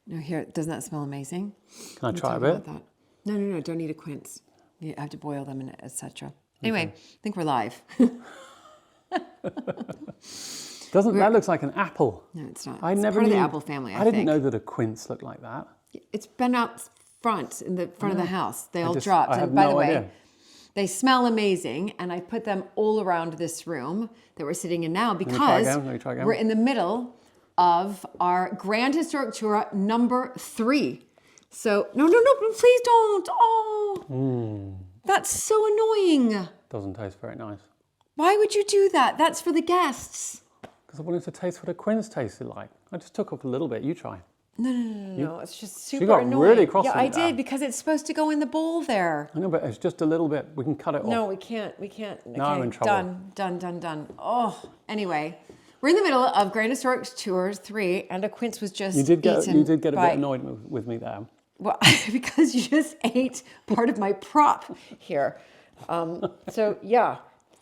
No, here, doesn't that smell amazing? Can I try a bit? No, don't need a quince. You have to boil them, and etc. Anyway, I think we're live. That looks like an apple. No, it's not. It's part of the apple family, I think. I didn't know that a quince looked like that. It's been out front, in the front of the house. They all dropped. I have And by no the way, idea. they smell amazing, and I put them all around this room that we're sitting in now because Let me try again. we're in the middle of our Grand Historic Tour number 3. So, no, please don't. Oh, that's so annoying. Doesn't taste very nice. Why would you do that? That's for the guests. Because I wanted to taste what a quince tasted like. I just took off a little bit. You try. No, it's just super got annoying. really cross Yeah, with I that. did, because it's supposed to go in the bowl there. I know, but it's just a little bit. We can cut it off. No, we can't. Now I'm in trouble. Done. Oh, anyway. We're in the middle of Grand Historic Tour 3, and a quince was just You did get a bit by, annoyed with me there. Well, because you just ate part of my prop here. So, yeah,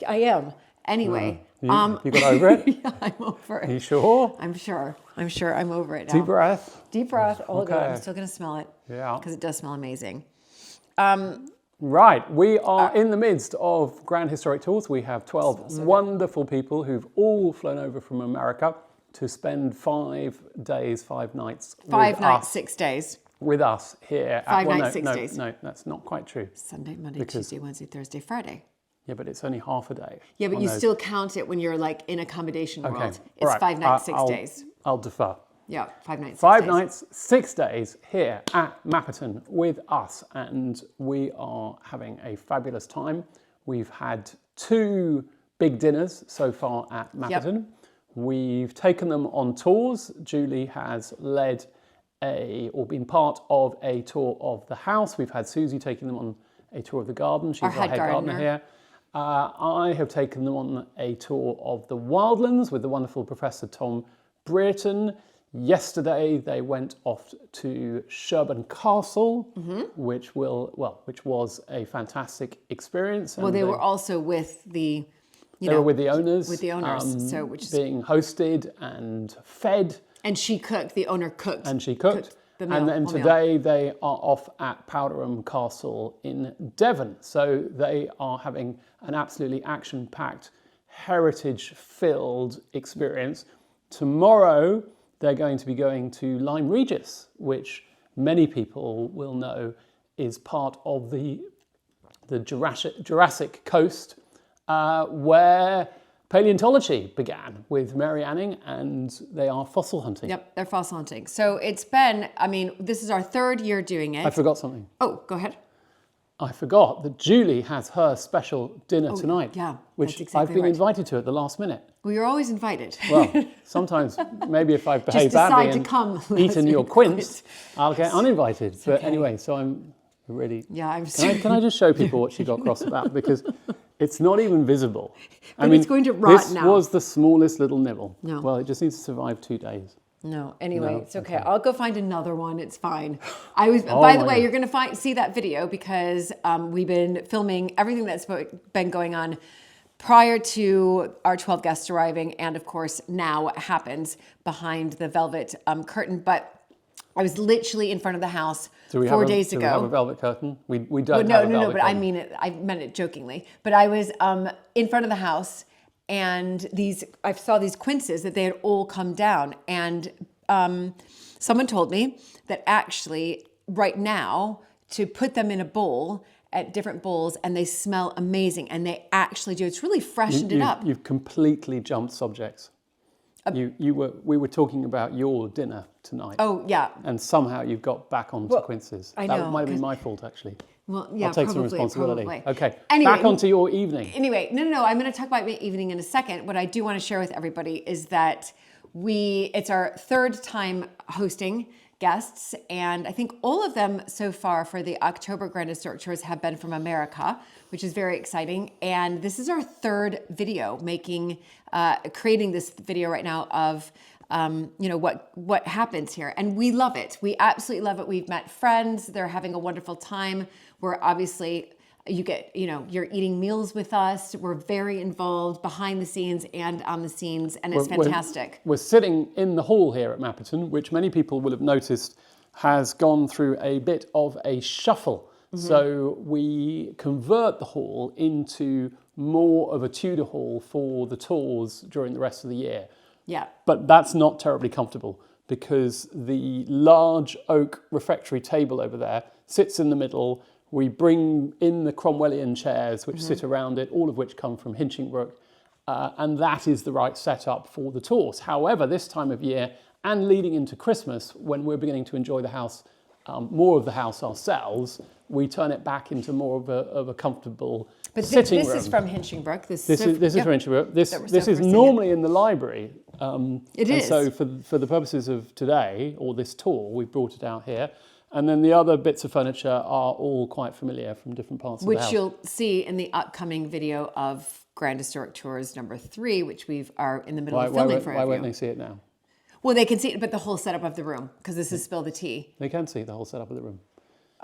I am. Anyway. You got over it? Yeah, I'm over it. Are you sure? I'm sure I'm over it now. Deep breath. Deep breath. All good. Okay. I'm still going to smell it. Yeah. Because it does smell amazing. Right, we are in the midst of Grand Historic Tours. We have 12 wonderful people who've all flown over from America to spend 5 days, 5 nights. 5 nights, 6 days. With us here. 5 nights, 6 days. No, that's not quite true. Sunday, Monday, Tuesday, Wednesday, Thursday, Friday. Yeah, but it's only half a day. Yeah, but you still count it when you're like in accommodation world. It's all right. 5 nights, 6 days. I'll defer. Yeah, 5 nights, 6 days. 5 nights, 6 days here at Mapperton with us, and we are having a fabulous time. We've had 2 big dinners so far at Mapperton. Yep. We've taken them on tours. Julie has led or been part of a tour of the house. We've had Susie taking them on a tour of the garden. She's our head gardener here. I have taken them on a tour of the wildlands with the wonderful Professor Tom Brereton. Yesterday they went off to Sherborne Castle, which was a fantastic experience. Well, they were also with the, they were with the owners. With the owners, so which is being hosted and fed. And she cooked. The owner cooked. And she cooked. The meal, and then today they are off at Powderham Castle in Devon. So they are having an absolutely action-packed, heritage-filled experience. Tomorrow they're going to be going to Lyme Regis, which many people will know is part of the Jurassic coast, where paleontology began with Mary Anning, and they are fossil hunting. Yep, they're fossil hunting. So it's been, this is our 3rd year doing it. I forgot something. Oh, go ahead. I forgot that Julie has her special dinner tonight. Yeah, which that's exactly I've been invited to at the last minute. Well, you're always invited. Well, sometimes maybe if I've behaved badly and eaten your quince, I'll get uninvited. But okay. Anyway, so I'm really... Yeah, I'm Can I just show people what she got cross about? Because it's not even visible. But it's going to rot now. This was the smallest little nibble. No. Well, it just needs to survive 2 days. No, anyway, No, it's okay. I'll go find another one. It's fine. By the way, you're going to see that video because we've been filming everything that's been going on prior to our 12 guests arriving, and of course now what happens behind the velvet curtain. But I was literally in front of the house 4 days ago. Do we have a velvet curtain? We don't have a velvet No, but curtain. I meant it jokingly. But I was in front of the house, and I saw these quinces that they had all come down, and someone told me that actually right now to put them in a bowl at different bowls, and they smell amazing, and they actually do. It's really freshened it up. You've completely jumped subjects. We were talking about your dinner tonight. Oh yeah. And somehow you've got back onto quinces. I know. That might have been my fault actually. Well, yeah, I'll take some responsibility. Probably. Okay. Anyway, back onto your evening. Anyway, no. I'm going to talk about my evening in a second. What I do want to share with everybody is that it's our 3rd time hosting guests, and I think all of them so far for the October Grand Historic Tours have been from America, which is very exciting. And this is our 3rd video creating this video right now of what happens here, and we love it. We absolutely love it. We've met friends. They're having a wonderful time. We're obviously you're eating meals with us. We're very involved behind the scenes and on the scenes, and it's fantastic. We're sitting in the hall here at Mapperton, which many people will have noticed has gone through a bit of a shuffle. So we convert the hall into more of a Tudor hall for the tours during the rest of the year. Yeah. But that's not terribly comfortable because the large oak refectory table over there sits in the middle. We bring in the Cromwellian chairs which sit around it, all of which come from Hinchingbrook, and that is the right setup for the tours. However, this time of year and leading into Christmas, when we're beginning to enjoy the house, more of the house ourselves, we turn it back into more of a comfortable sitting room. This is from Hinchingbrook. This is from Hinchingbrook. This is normally in the library. It is. So for the purposes of today, or this tour, we've brought it out here. And then the other bits of furniture are all quite familiar from different parts of the house. Which you'll see in the upcoming video of Grand Historic Tours number 3, which we are in the middle of filming for you. Why won't they see it now? Well, they can see it, but the whole setup of the room, because this is Spill the Tea. They can see the whole setup of the room.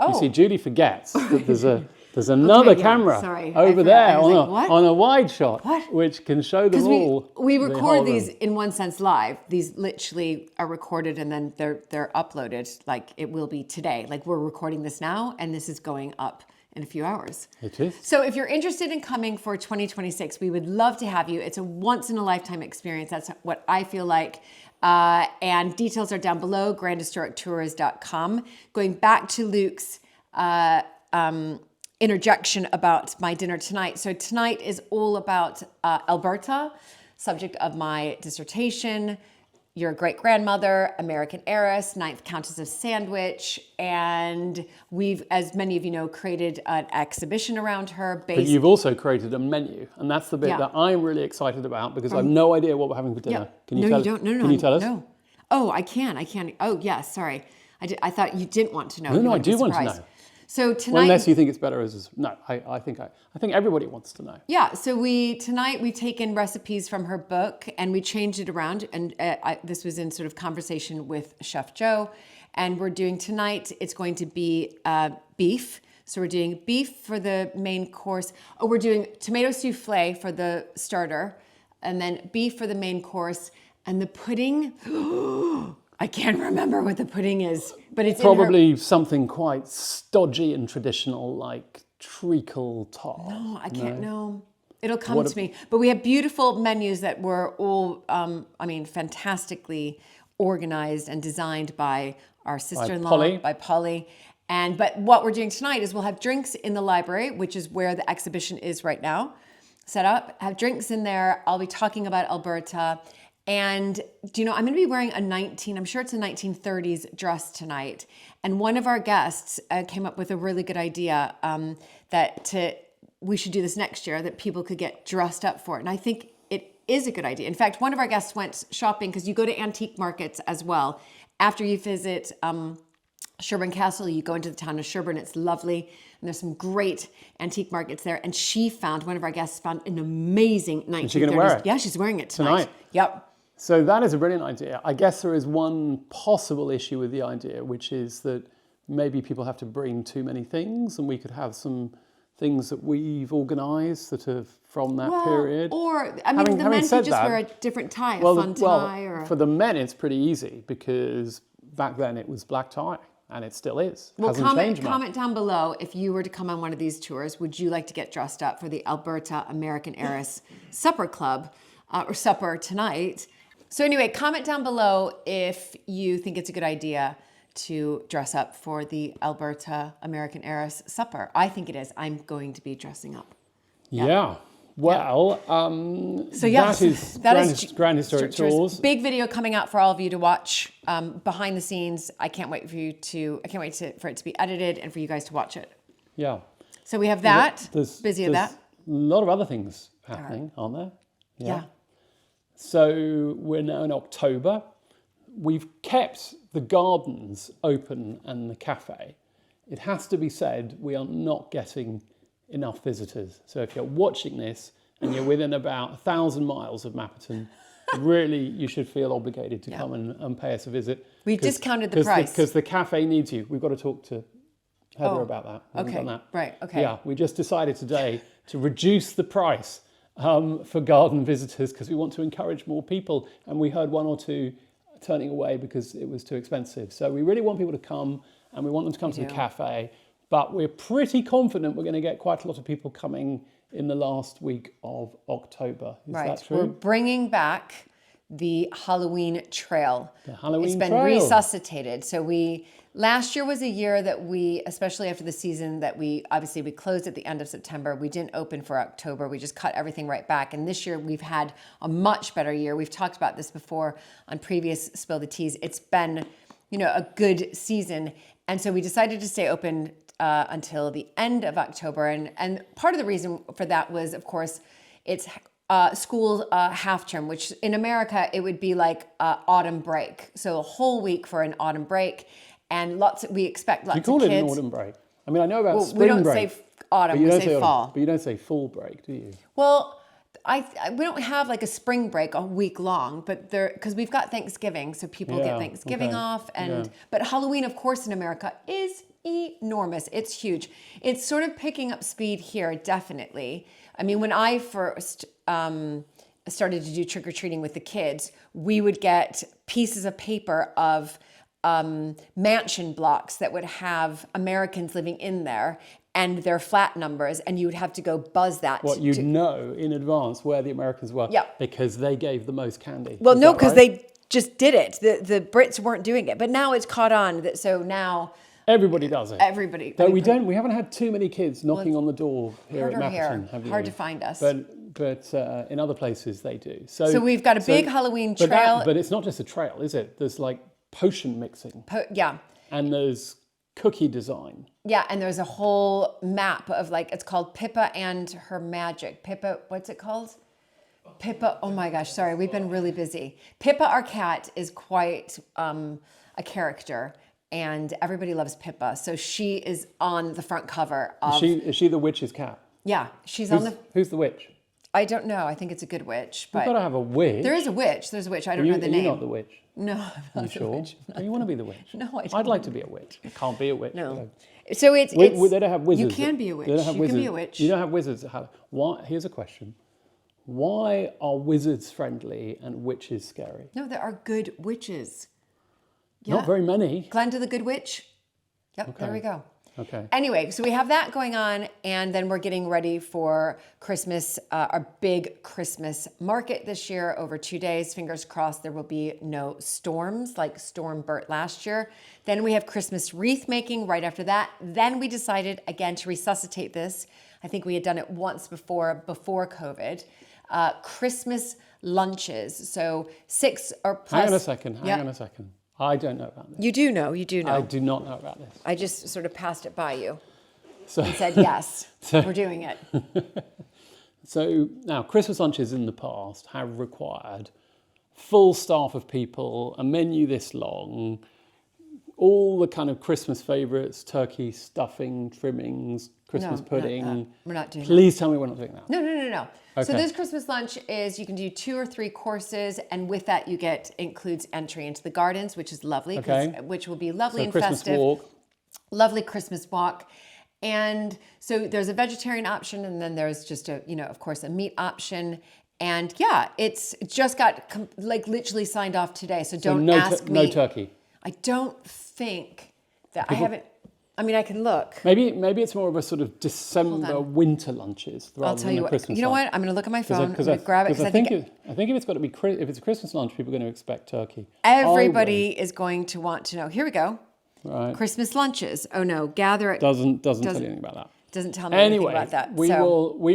Oh. You see, Judy forgets that there's another camera over there on a wide shot, which can show them all. We record these in one sense live. These literally are recorded and then they're uploaded like it will be today. Like we're recording this now and this is going up in a few hours. It is. So if you're interested in coming for 2026, we would love to have you. It's a once in a lifetime experience. That's what I feel like. And details are down below, grandhistorictours.com. Going back to Luke's interjection about my dinner tonight. So tonight is all about Alberta, subject of my dissertation, your great-grandmother, American heiress, 9th Countess of Sandwich, and we've, as many of you know, created an exhibition around her. But you've also created a menu, and that's the bit that I'm really excited about because I have no idea what we're having for dinner. Can you tell us? Can you tell us? No. Oh, I can. Oh, yes. Sorry. I thought you didn't want to know. No, I do want to know. So tonight, well, unless you think it's better as no, I think everybody wants to know. Yeah. So tonight we've taken recipes from her book and we changed it around. And this was in sort of conversation with Chef Joe, and we're doing tonight. It's going to be beef. So we're doing beef for the main course. Oh, we're doing tomato souffle for the starter, and then beef for the main course, and the pudding. I can't remember what the pudding is, but it's probably something quite stodgy and traditional, like treacle tart. No, I can't. No, it'll come to me. But we have beautiful menus that were all, fantastically organized and designed by our sister-in-law, by Polly. But what we're doing tonight is we'll have drinks in the library, which is where the exhibition is right now, set up. Have drinks in there. I'll be talking about Alberta. And do you know, I'm going to be wearing I'm sure it's a 1930s dress tonight. And one of our guests came up with a really good idea we should do this next year, that people could get dressed up for it. And I think it is a good idea. In fact, one of our guests went shopping because you go to antique markets as well. After you visit Sherburne Castle, you go into the town of Sherburne. It's lovely. And there's some great antique markets there. And one of our guests found an amazing 1930s. Is she going to wear it? Yeah, she's wearing it tonight. Yep. So that is a brilliant idea. I guess there is one possible issue with the idea, which is that maybe people have to bring too many things, and we could have some things that we've organised that are from that period. Or, the men could just wear a different tie, tie. For the men, it's pretty easy because back then it was black tie, and it still is. Well, comment down below if you were to come on one of these tours. Would you like to get dressed up for the Alberta American Heiress Supper Club or supper tonight? So anyway, comment down below if you think it's a good idea to dress up for the Alberta American Heiress Supper. I think it is. I'm going to be dressing up. Yeah. Well, that is Grand Historic Tours. Big video coming out for all of you to watch behind the scenes. I can't wait for it to be edited and for you guys to watch it. Yeah. So we have that. There's a lot of other things happening, aren't there? Yeah. So we're now in October. We've kept the gardens open and the cafe. It has to be said, we are not getting enough visitors. So if you're watching this and you're within about 1,000 miles of Mapperton, really you should feel obligated to come and pay us a visit. We've discounted the price. Because the cafe needs you. We've got to talk to Heather, about that. We haven't Okay. done that. Right. Okay. Yeah, we just decided today to reduce the price for garden visitors because we want to encourage more people. And we heard one or two turning away because it was too expensive. So we really want people to come, and we want them to come to the cafe. But we're pretty confident we're going to get quite a lot of people coming in the last week of October. Is that true? We're bringing back the Halloween trail. The Halloween It's been trail. resuscitated. So last year was a year that we, especially after the season, that we closed at the end of September. We didn't open for October. We just cut everything right back. And this year we've had a much better year. We've talked about this before on previous Spill the Teas. It's been, a good season. And so we decided to stay open until the end of October. And part of the reason for that was, of course, it's school half term, which in America, it would be like autumn break. So a whole week for an autumn break. And we expect lots of kids. You call it an autumn break. I mean, I know about spring we don't break. say autumn, we say fall. But you don't say fall break, do you? Well, we don't have like a spring break a week long, but because we've got Thanksgiving, so people get Thanksgiving off. But Halloween, of course, in America is enormous. It's huge. It's sort of picking up speed here, definitely. I mean, when I first started to do trick-or-treating with the kids, we would get pieces of paper of mansion blocks that would have Americans living in there and their flat numbers, and you would have to go buzz that. What, you'd know in advance where the Americans were because they gave the most candy. Well, no, because they just did it. The Brits weren't doing it, but now it's caught on. So now everybody does it. Everybody. Though we haven't had too many kids knocking on the door here at Mapperton, have you? Hard to find us. But in other places they do. So we've got a big Halloween trail. But it's not just a trail, is it? There's like potion mixing. And there's cookie design. Yeah, and there's a whole map of it's called Pippa and Her Magic. Pippa, what's it called? Pippa, oh my gosh, sorry, we've been really busy. Pippa, our cat, is quite a character, and everybody loves Pippa. So she is on the front cover of... Is she the witch's cat? Yeah, she's Who's the witch? I don't know. I think it's a good witch. But you've got to have a witch. There's a witch. I don't know the name. You're not the witch? No, I'm not the sure? witch. No. You want to be the witch? No, I don't. I'd like to be a witch. I can't be a witch. No. So it's they don't have wizards. You can be a witch. They don't have you wizards. can be a witch. You don't have wizards. Here's a question. Why are wizards friendly and witches scary? No, there are good witches. Yeah. Not very many. Glenda the Good Witch. Yep, Okay. There we go. Okay. Anyway, so we have that going on, and then we're getting ready for Christmas, our big Christmas market this year over 2 days. Fingers crossed there will be no storms like Storm Bert last year. Then we have Christmas wreath making right after that. Then we decided, again, to resuscitate this. I think we had done it once before COVID. Christmas lunches. So 6 or plus. Hang on a second. I don't know about this. You do know. I do not know about this. I just sort of passed it by you and said, yes, we're doing it. So now, Christmas lunches in the past have required full staff of people, a menu this long, all the kind of Christmas favourites, turkey, stuffing, trimmings, Christmas pudding. We're not doing that. Please tell me we're not doing that. No. Okay. So this Christmas lunch is you can do 2 or 3 courses, and with that includes entry into the gardens, which is lovely, which will be lovely and Christmas festive. Walk. Lovely Christmas walk. And so there's a vegetarian option, and then there's just of course, a meat option. And yeah, it's just got literally signed off today. So don't ask me. No turkey. I don't think that I haven't. I mean, I can look. Maybe it's more of a sort of December winter lunches rather I'll tell than you a what. Christmas You know lunch. what? I'm going to look at my phone. I'm going to grab it because I think if it's got to be if it's a Christmas lunch, people are going to expect turkey. Everybody is going to want to know. Here we go. Right. Christmas lunches. Oh no, gather it. Doesn't tell you anything about that. Doesn't tell me anything about that. We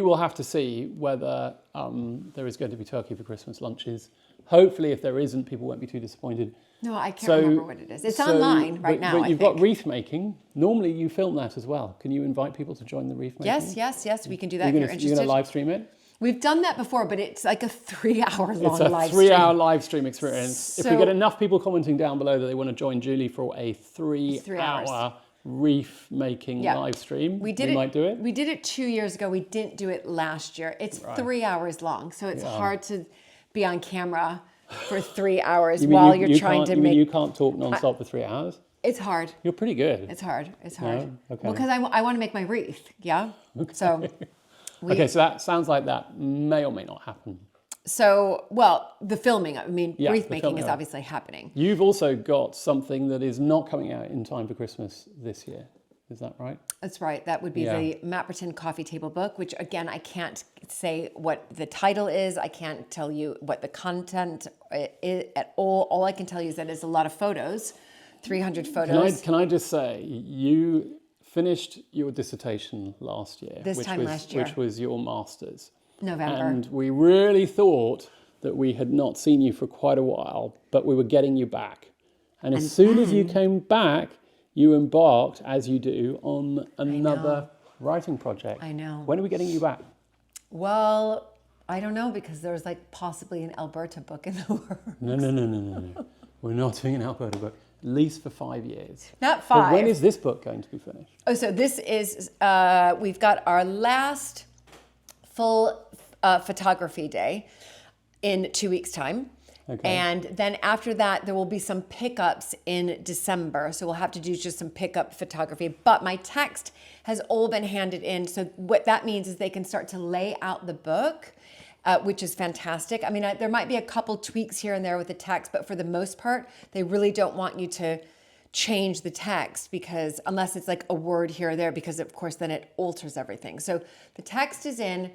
will have to see whether there is going to be turkey for Christmas lunches. Hopefully, if there isn't, people won't be too disappointed. No, I can't remember what it is. It's online right now. But you've got wreath making. Normally, you film that as well. Can you invite people to join the wreath making? Yes. We can do that if you're interested. You're going to live stream it? We've done that before, but it's like a 3-hour long live stream. It's a 3-hour stream. live stream experience. If we get enough people commenting down below that they want to join Julie for a 3-hour wreath making live stream, we might do it. We did it 2 years ago. We didn't do it last year. It's 3 hours long, so it's hard to be on camera for 3 hours while you're trying to make... You can't talk non-stop for 3 hours? It's hard. You're pretty good. It's hard. It's hard. Yeah? Okay. Well, because I want to make my wreath. Yeah. So. Okay, so that sounds like that may or may not happen. So, well, the filming, I mean, Yeah, wreath the making filming. is obviously happening. You've also got something that is not coming out in time for Christmas this year. Is that right? That's right. That would be the Mapperton coffee table book, which again, I can't say what the title is. I can't tell you what the content is at all. All I can tell you is that it's a lot of photos, 300 photos. Can I just say, you finished your dissertation last year. Last year. Which was your master's. November. And we really thought that we had not seen you for quite a while, but we were getting you back. And as soon as you came back, you embarked, as you do, on another writing project. I know. When are we getting you back? Well, I don't know, because there's like possibly an Alberta book in the works. No. We're not doing an Alberta book, at least for 5 years. Not 5. But when is this book going to be finished? Oh, so this is, we've got our last full photography day in 2 weeks' time. Okay. And then after that, there will be some pickups in December. So we'll have to do just some pickup photography. But my text has all been handed in. So what that means is they can start to lay out the book, which is fantastic. I mean, there might be a couple tweaks here and there with the text, but for the most part, they really don't want you to change the text, because unless it's like a word here or there, because of course then it alters everything. So the text is in.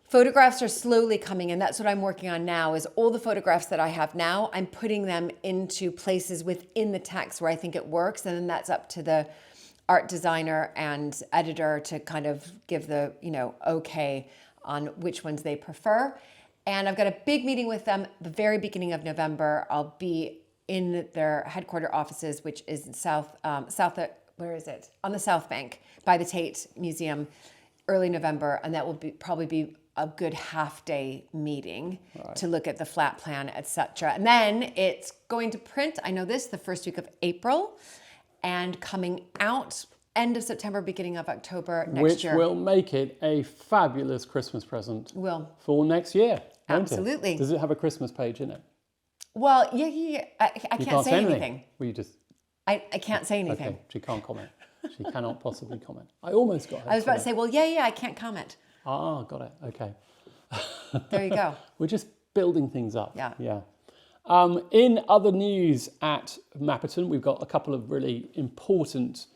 Photographs are slowly coming in. That's what I'm working on now, is all the photographs that I have now, I'm putting them into places within the text where I think it works. And then that's up to the art designer and editor to kind of give the, okay on which ones they prefer. And I've got a big meeting with them the very beginning of November. I'll be in their headquarter offices, which is in where is it? On the South Bank by the Tate Museum, early November. And that will probably be a good half-day meeting to look at the flat plan, etc. And then it's going to print, I know this, the first week of April, and coming out end of September, beginning of October next year. Which will make it a fabulous Christmas present for next year. Absolutely. Does it have a Christmas page in it? Well, yeah. I can't say anything. Well, you just... I can't say anything. Okay, she can't comment. She cannot possibly comment. I almost got her. I was about to say, well, yeah, I can't comment. Ah, got it. Okay. There you go. We're just building things up. Yeah. In other news at Mapperton, we've got a couple of really important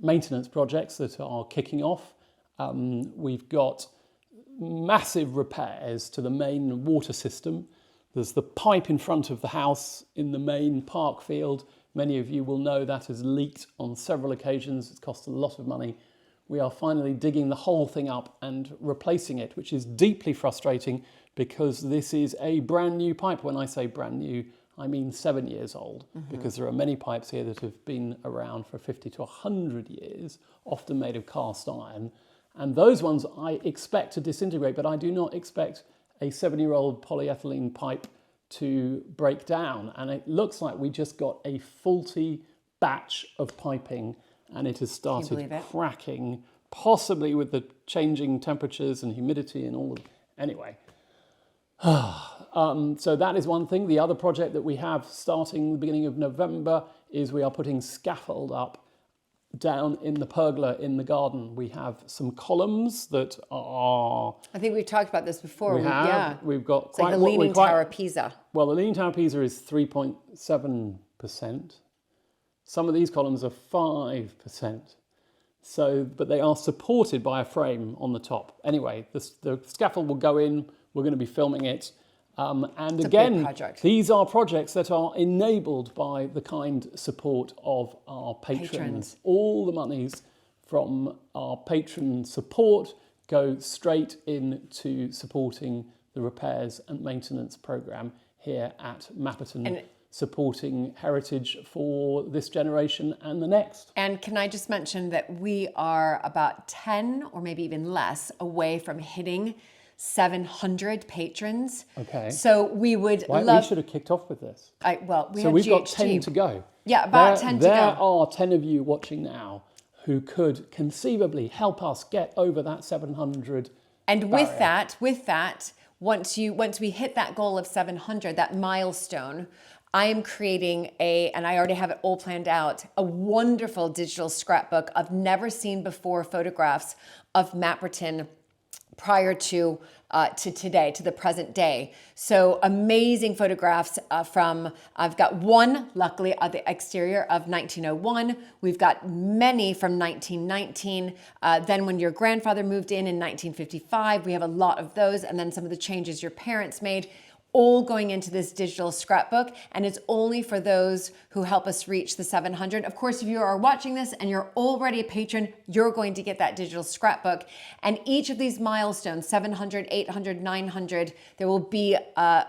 maintenance projects that are kicking off. We've got massive repairs to the main water system. There's the pipe in front of the house in the main park field. Many of you will know that has leaked on several occasions. It's cost a lot of money. We are finally digging the whole thing up and replacing it, which is deeply frustrating because this is a brand new pipe. When I say brand new, I mean 7 years old, because there are many pipes here that have been around for 50 to 100 years, often made of cast iron. And those ones I expect to disintegrate, but I do not expect a 7-year-old polyethylene pipe to break down. And it looks like we just got a faulty batch of piping, and it has started cracking, possibly with the changing temperatures and humidity and all of it. Anyway, so that is one thing. The other project that we have starting the beginning of November is we are putting scaffold up down in the pergola in the garden. We have some columns that are... I think we've talked about this before. We've got it's like the Leaning Tower of Pisa. Well, the Leaning Tower of Pisa is 3.7%. Some of these columns are 5%. So, but they are supported by a frame on the top. Anyway, the scaffold will go in. We're going to be filming it. And again, these are projects that are enabled by the kind support of our patrons. All the monies from our patron support go straight into supporting the repairs and maintenance programme here at Mapperton, supporting heritage for this generation and the next. And can I just mention that we are about 10 or maybe even less away from hitting 700 patrons. Okay. So we would We should have kicked off with this. We've got 10 to go. Yeah, about 10 to go. There are 10 of you watching now who could conceivably help us get over that 700 And barrier. with that, once we hit that goal of 700, that milestone, I am creating and I already have it all planned out, a wonderful digital scrapbook of never seen before photographs of Mapperton prior to today, to the present day. So amazing photographs I've got one, luckily, of the exterior of 1901. We've got many from 1919. Then when your grandfather moved in 1955, we have a lot of those. And then some of the changes your parents made, all going into this digital scrapbook, and it's only for those who help us reach the 700. Of course, if you are watching this and you're already a patron, you're going to get that digital scrapbook. And each of these milestones, 700, 800, 900, there will be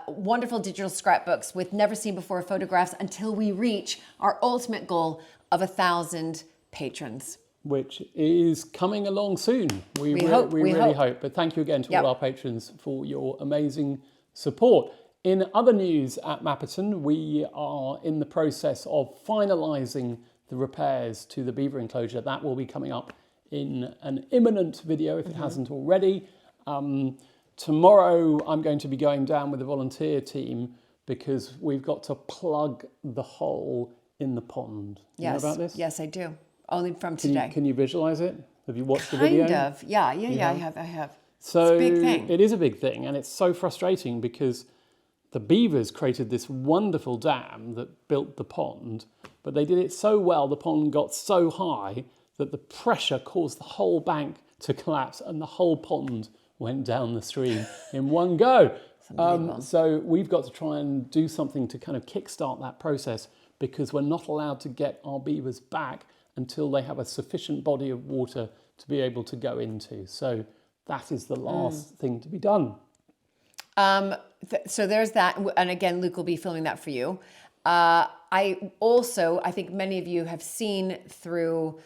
wonderful digital scrapbooks with never seen before photographs until we reach our ultimate goal of 1,000 patrons. Which is coming along soon. We really hope. But thank you again to all our patrons for your amazing support. In other news at Mapperton, we are in the process of finalising the repairs to the Beaver enclosure. That will be coming up in an imminent video if it hasn't already. Tomorrow I'm going to be going down with the volunteer team because we've got to plug the hole in the pond. You know about this? Yes, I do. Only from today. Can you visualise it? Have you watched the video? Kind of. Yeah, I have. So it's a big thing. It is a big thing, and it's so frustrating because the Beavers created this wonderful dam that built the pond, but they did it so well, the pond got so high that the pressure caused the whole bank to collapse and the whole pond went down the stream in one go. So we've got to try and do something to kind of kickstart that process because we're not allowed to get our beavers back until they have a sufficient body of water to be able to go into. So that is the last thing to be done. So there's that. And again, Luke will be filming that for you. I think many of you have seen through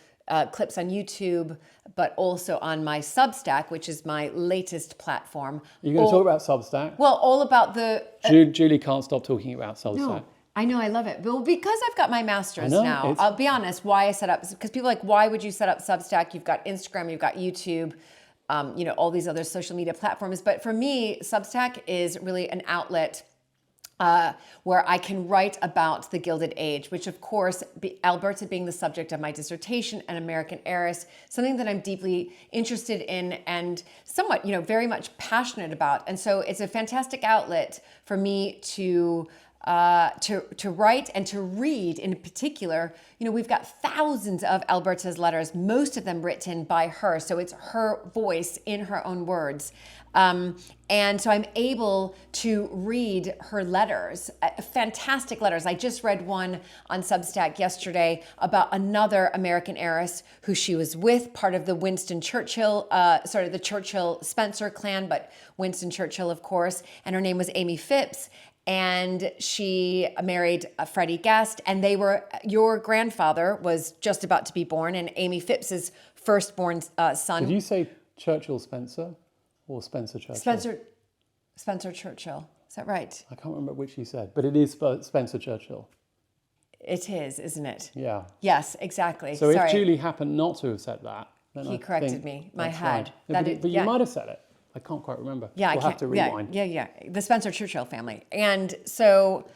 clips on YouTube, but also on my Substack, which is my latest platform. Are you going to talk about Substack? Well, all about the... Julie can't stop talking about Substack. No, I know, I love it. Well, because I've got my master's now, I'll be honest, why I set up... Because people are like, why would you set up Substack? You've got Instagram, you've got YouTube, all these other social media platforms. But for me, Substack is really an outlet where I can write about the Gilded Age, which of course, Alberta being the subject of my dissertation, an American heiress, something that I'm deeply interested in and somewhat, very much passionate about. And so it's a fantastic outlet for me to write and to read in particular. We've got thousands of Alberta's letters, most of them written by her. So it's her voice in her own words. And so I'm able to read her letters, fantastic letters. I just read one on Substack yesterday about another American heiress who she was with, part of the Winston Churchill, the Churchill Spencer clan, but Winston Churchill, of course. And her name was Amy Phipps. And she married Freddie Guest, and your grandfather was just about to be born, and Amy Phipps's firstborn son. Did you say Churchill Spencer or Spencer Churchill? Spencer Churchill. Is that right? I can't remember which you said, but it is Spencer Churchill. It is, isn't it? Yeah. Yes, exactly. So if Julie happened not to have said that, then he corrected me. My had. But you might have said it. I can't quite remember. Yeah, we'll have to rewind. Yeah. The Spencer Churchill family. And so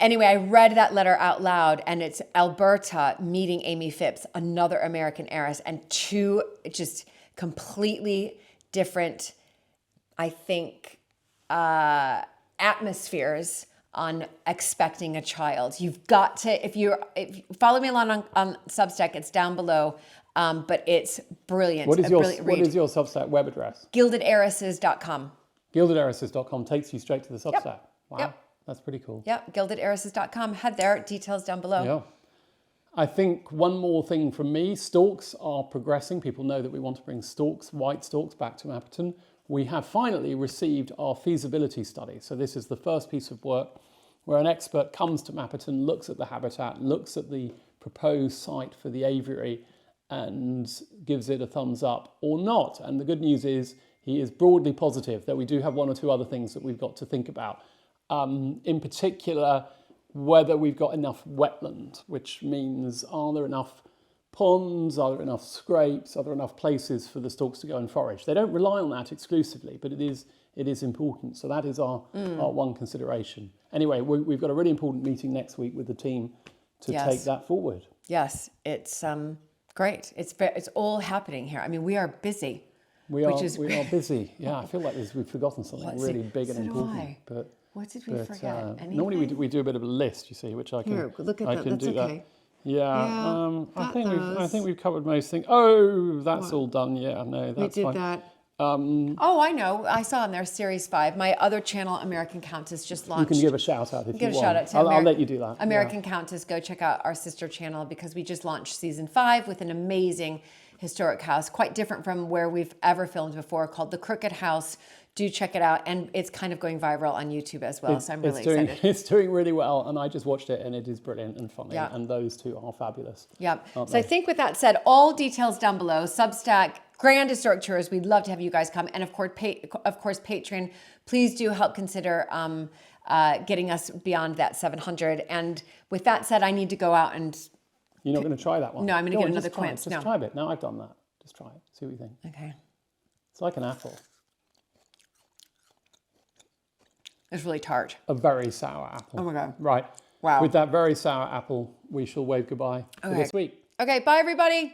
anyway, I read that letter out loud, and it's Alberta meeting Amy Phipps, another American heiress, and two just completely different, I think, atmospheres on expecting a child. You've got to, if you follow me along on Substack, it's down below. But it's brilliant. What is your Substack web address? GildedHeiresses.com. GildedHeiresses.com takes you straight to the Substack. Yep. Wow, Yep. That's pretty cool. Yep, GildedHeiresses.com. Head there, details down below. Yeah. I think one more thing from me, Storks are progressing. People know that we want to bring Storks, white Storks, back to Mapperton. We have finally received our feasibility study. So this is the first piece of work where an expert comes to Mapperton, looks at the habitat, looks at the proposed site for the aviary, and gives it a thumbs up or not. And the good news is he is broadly positive that we do have one or two other things that we've got to think about. In particular, whether we've got enough wetland, which means are there enough ponds, are there enough scrapes, are there enough places for the storks to go and forage? They don't rely on that exclusively, but it is it is important. So that is our one consideration. Anyway, we've got a really important meeting next week with the team to take that forward. Yes, it's great. It's all happening here. I mean, we are busy. We are busy. Yeah, I feel like we've forgotten something really big and important. But what did we forget? Anything? Normally we do a bit of a list, you see, which I can Here, look at that. That's do okay. that. Yeah, I think we've covered most things. Oh, that's all done. Yeah, no, that's fine. We did that. Oh, I know. I saw on there Series 5. My other channel, American Countess, just launched. You can give a shout out if you want. Give a shout out to I'll let you do that. American Countess. Go check out our sister channel because we just launched season 5 with an amazing historic house, quite different from where we've ever filmed before, called The Crooked House. Do check it out, and it's kind of going viral on YouTube as well. So I'm really excited. It's doing really well, and I just watched it, and it is brilliant and funny. Yeah. And those two are fabulous. Yep. So I think with that said, all details down below. Substack, Grand Historic Tours. We'd love to have you guys come, and of course, Patreon. Please do help consider getting us beyond that 700. And with that said, I need to go out and. You're not going to try that one? No, I'm going to get another quince. Just try it. No, I've done that. Just try it. See what you think. Okay. It's like an apple. It's really tart. A very sour apple. Oh my God. Right. Wow. With that very sour apple, we shall wave goodbye for this week. Okay, bye everybody.